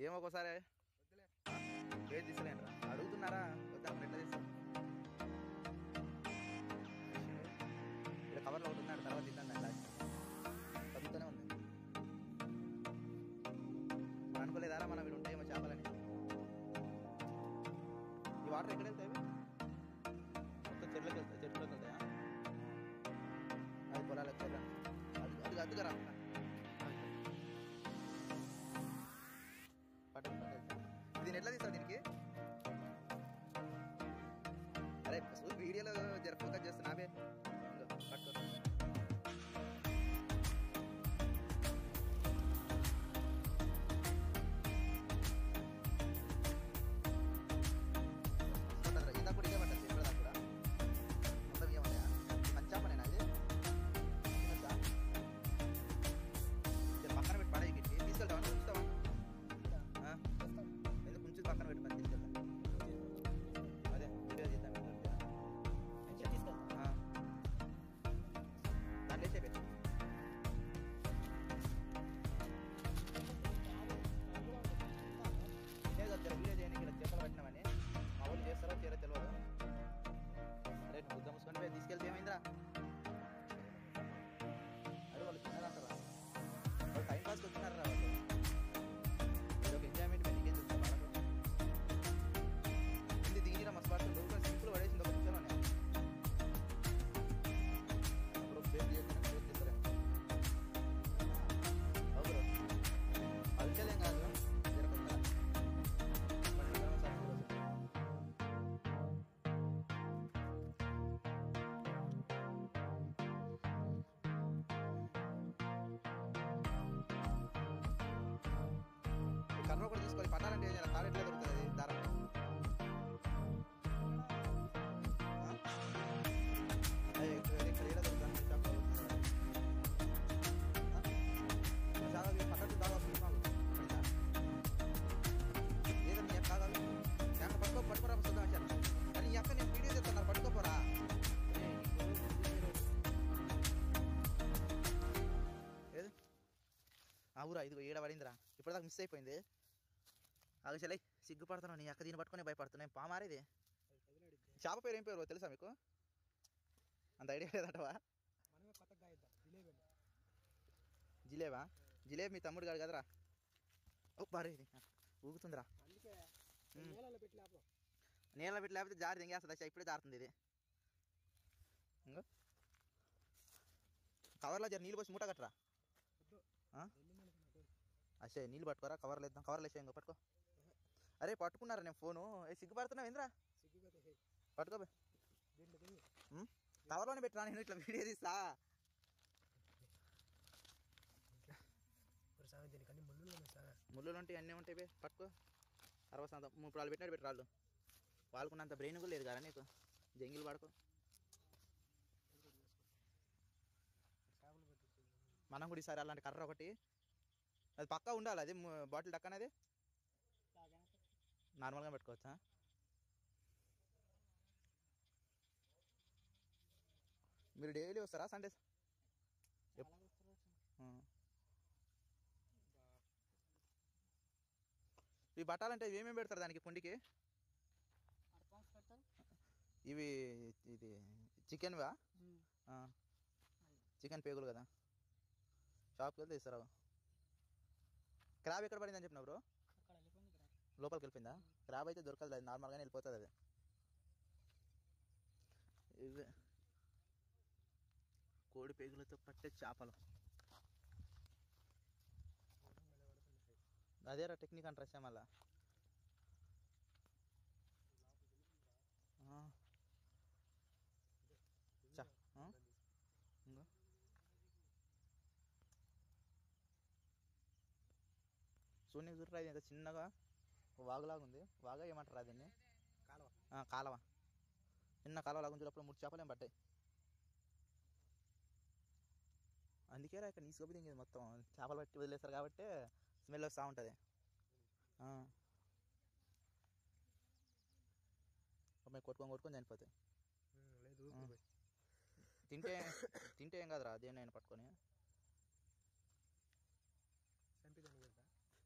ఏమో ఒకసారి పేరు తీసలేంట్రా అడుగుతున్నారా వద్దా ఎట్లా తీస్తారు ఇక్కడ కవర్లో ఒకటి ఉన్నాడు తర్వాత తిన్నాను అట్లా చదువుతూనే ఉంది అనుకోలేదారా మనం వీడు ఉంటాయేమో చేపలని ఈ వాటర్ ఎక్కడ వెళ్తాయి మొత్తం చెట్లకి వెళ్తాయి చెట్లకి వెళ్తాయా అది పొలాలకు చెట్ల అది అది అద్దుగా రా దీన్ని ఎట్లా తీస్తావు దీనికి అరే వీడియోలో జర ఫోకస్ చేస్తున్నావే పట్టుకో పక్కన పెట్టి పని తీసుకెళ్తాను అదే వీడియో చేద్దాం దాంట్లో వేసే పెట్టు లేదు వీడియో చేయడానికి ఇలా చేపలు పట్టినామని మా వాళ్ళు చేస్తారో చేయరో తెలియదు అరే నువ్వు బుద్ధ ముసుకొని పోయి తీసుకెళ్తే ఏమైందిరా అరే వాళ్ళు తిన్నారంటారా వాళ్ళు టైం పాస్కి వచ్చినారా వాళ్ళు ఇది ఒక ఎంజాయ్మెంట్ నీకేం చూస్తాం దిగిన మస్తు పడుతుంది సింపుల్ పడేసింది ఒక నిమిషంలోనే అప్పుడు పేరు చేస్తారే అవును అల్చలేం కాదు కర్ర ఒకటి తీసుకొని పట్టాలంటే ఏం చేయాలి తాడు ఎట్లా దొరుకుతుంది దారం పట్టుకోరా కానీ ఈ అక్క నేను వీడియో చేస్తున్నారు పట్టుకోపోరా ఏది ఆ ఊరా ఇదిగో ఏడ పడిందిరా ఇప్పటిదాకా మిస్ అయిపోయింది అది చెల్లై సిగ్గుపడుతున్నావు నీ అక్క దీన్ని పట్టుకొని భయపడుతున్నాయి పామారేది చేప పేరు ఏం పేరు తెలుసా మీకు అంత ఐడియా లేదంటవా జిలేబా జిలేబీ మీ తమ్ముడు గారు కదరా ఓ బారే ఊగుతుందిరా నీళ్ళ పెట్టి లేకపోతే జారి తెంగేస్తుంది ఇప్పుడే జారుతుంది ఇది ఇంకో కవర్లో జర నీళ్ళు పోసి మూట కట్టరా అసే నీళ్ళు పట్టుకోరా కవర్లు వేద్దాం కవర్లు వేసే ఇంకో పట్టుకో అరే పట్టుకున్నారా నేను ఫోను సిగ్గుపడుతున్నావు ఏంద్రా పట్టుకో కవర్లోనే పెట్టరా నేను ఇట్లా వీడియో తీస్తా ముళ్ళు ఉంటాయి అన్నీ ఉంటాయి పట్టుకో 60 3 రాళ్ళు పెట్టినట్టు పెట్టి రాళ్ళు వాళ్ళకున్నంత బ్రెయిన్ కూడా లేదు కదా నీకు జంగిల్ పడుకో మనం కూడా ఈసారి అలాంటి కర్ర ఒకటి అది పక్కా ఉండాలి అది బాటిల్ డక్కన అది నార్మల్గా పెట్టుకోవచ్చా మీరు డైలీ వస్తారా సండేస్ ఈ బట్టాలంటే ఏమేమి పెడతారు దానికి కుండికి ఇవి ఇది చికెన్వా చికెన్ పేగులు కదా షాప్కి వెళ్తే ఇస్తారా క్రాబ్ ఎక్కడ పడిందని చెప్పినా బ్రో లోపలికి వెళ్ళిపోయిందా క్రాబ్ అయితే దొరకదు అది నార్మల్గానే వెళ్ళిపోతుంది అది ఇవే కోడి పేగులతో పట్టే చేపలు అదేరా టెక్నిక్ అంటారా మళ్ళా ఇంకా సూర్యుని చూడరా ఇది చిన్నగా వాగులాగా ఉంది వాగా ఏమంటారా దీన్ని కాలవ చిన్న కాలువ లాగా చూడప్పుడు 3 చేపలు ఏం పట్టాయి అందుకే రా ఇక్కడ నీసుకోపోతే ఇంకేది మొత్తం చేపలు పట్టి వదిలేస్తారు కాబట్టి స్మెల్ వస్తూ ఉంటుంది మేము కొట్టుకొని చనిపోతాయి తింటే ఏం కాదురా దేన్నైనా పట్టుకొని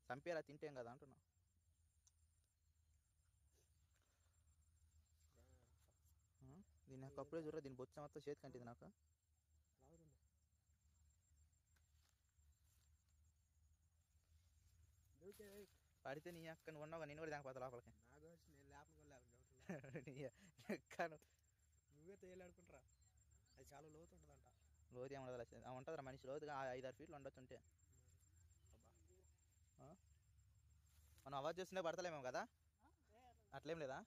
చంపేరా తింటేం కదా అంటున్నా. దీన్ని నాకు అప్పుడే చూడరా, దీని బొచ్చ మొత్తం చేతికి అంటింది నాకు. పడితే నీ అక్క నువ్వు ఉన్నావు, నేను కూడా దానిపోతా లోపలికి. నువ్వే తేలాడుకుంటారా, అది చాలా లోతు ఉంటుందంట. లోతు ఏమన్నది ఉంటుందిరా, మనిషి లోతుగా 5-6 ఫీట్లు ఉండొచ్చు ఉంటే. మనం అవాజ్ చేస్తుంటే పడతలేమేమో కదా, అట్లేం లేదా?